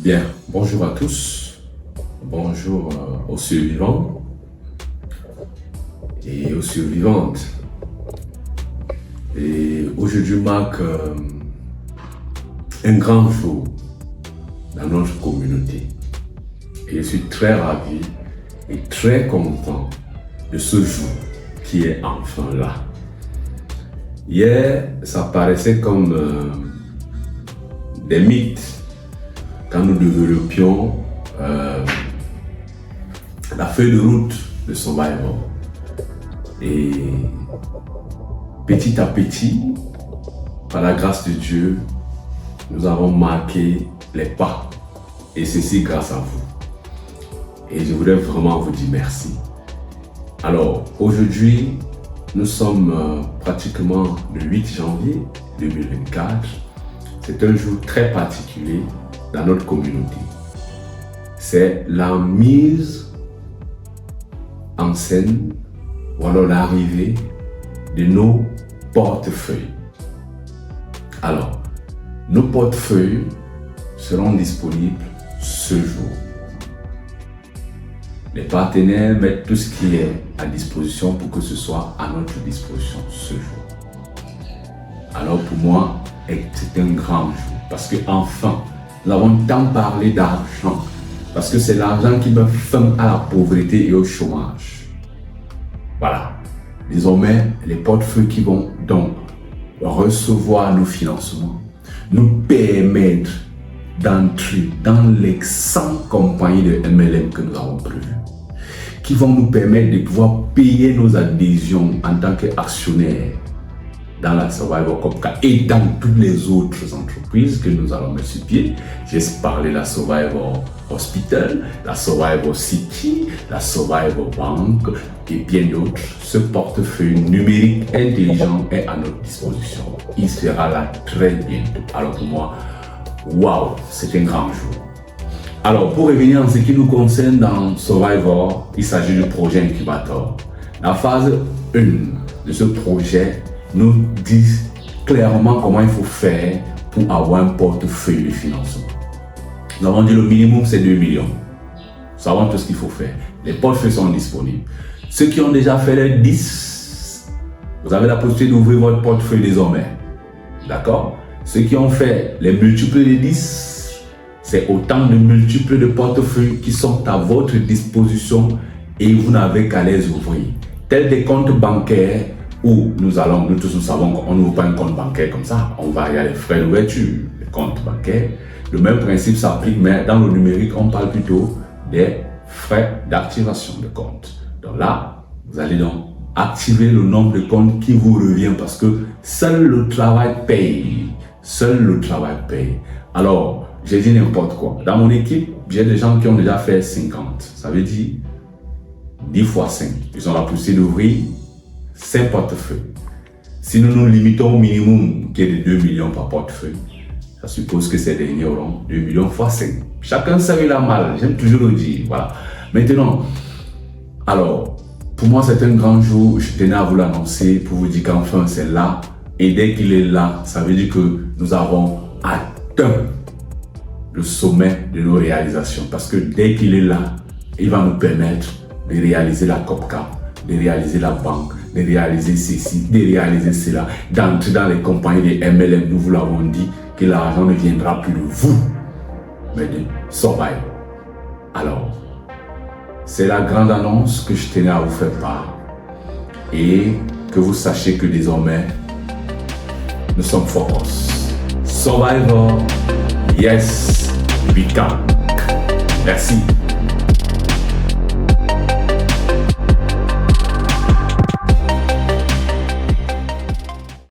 Bien, bonjour à tous, bonjour aux survivants et aux survivantes. Et aujourd'hui marque un grand jour dans notre communauté. Et je suis très ravi et très content de ce jour qui est enfin là. Hier, ça paraissait comme des mythes quand nous développions la feuille de route de Survivor. Et petit à petit, par la grâce de Dieu, nous avons marqué les pas. Et ceci grâce à vous. Et je voudrais vraiment vous dire merci. Alors, aujourd'hui, nous sommes pratiquement le 8 janvier 2024. C'est un jour très particulier dans notre communauté. C'est la mise en scène ou alors l'arrivée de nos portefeuilles. Alors, nos portefeuilles seront disponibles ce jour. Les partenaires mettent tout ce qui est à disposition pour que ce soit à notre disposition ce jour. Alors pour moi, c'est un grand jour parce que enfin, nous avons tant parlé d'argent parce que c'est l'argent qui met fin à la pauvreté et au chômage. Voilà. Désormais, les portefeuilles qui vont donc recevoir nos financements nous permettre d'entrer dans les 100 compagnies de MLM que nous avons prévues, qui vont nous permettre de pouvoir payer nos adhésions en tant qu'actionnaires dans la Survivor Copca et dans toutes les autres entreprises que nous allons mettre sur pied. J'ai parlé de la Survivor Hospital, la Survivor City, la Survivor Bank et bien d'autres. Ce portefeuille numérique intelligent est à notre disposition. Il sera là très bientôt. Alors pour moi, waouh, c'est un grand jour. Alors pour revenir en ce qui nous concerne dans Survivor, il s'agit du projet incubateur. La phase 1 de ce projet nous dit clairement comment il faut faire pour avoir un portefeuille de financement. Nous avons dit le minimum c'est 2 millions. Nous savons tout ce qu'il faut faire. Les portefeuilles sont disponibles. Ceux qui ont déjà fait les 10, vous avez la possibilité d'ouvrir votre portefeuille désormais. D'accord? Ceux qui ont fait les multiples de 10, c'est autant de multiples de portefeuilles qui sont à votre disposition et vous n'avez qu'à les ouvrir. Tels des comptes bancaires où nous tous nous savons qu'on n'ouvre pas un compte bancaire comme ça. Il y a les frais d'ouverture, les comptes bancaires. Le même principe s'applique, mais dans le numérique, on parle plutôt des frais d'activation de compte. Donc là, vous allez donc activer le nombre de comptes qui vous revient parce que seul le travail paye. Seul le travail paye. Alors, j'ai dit n'importe quoi. Dans mon équipe, j'ai des gens qui ont déjà fait 50. Ça veut dire 10 fois 5. Ils ont la possibilité d'ouvrir 5 portefeuilles. Si nous nous limitons au minimum qui est de 2 millions par portefeuille, ça suppose que ces derniers auront 2 millions fois 5. Chacun sait la mal, j'aime toujours le dire. Voilà. Maintenant, alors, pour moi c'est un grand jour, je tenais à vous l'annoncer pour vous dire qu'enfin c'est là. Et dès qu'il est là, ça veut dire que nous avons atteint le sommet de nos réalisations. Parce que dès qu'il est là, il va nous permettre de réaliser la COPCA, de réaliser la banque, de réaliser ceci, de réaliser cela, d'entrer dans les compagnies de MLM. Nous vous l'avons dit que l'argent ne viendra plus de vous, mais de Survivor. Alors, c'est la grande annonce que je tenais à vous faire part. Et que vous sachiez que désormais, nous sommes focus. Survivor, yes, we can. Merci.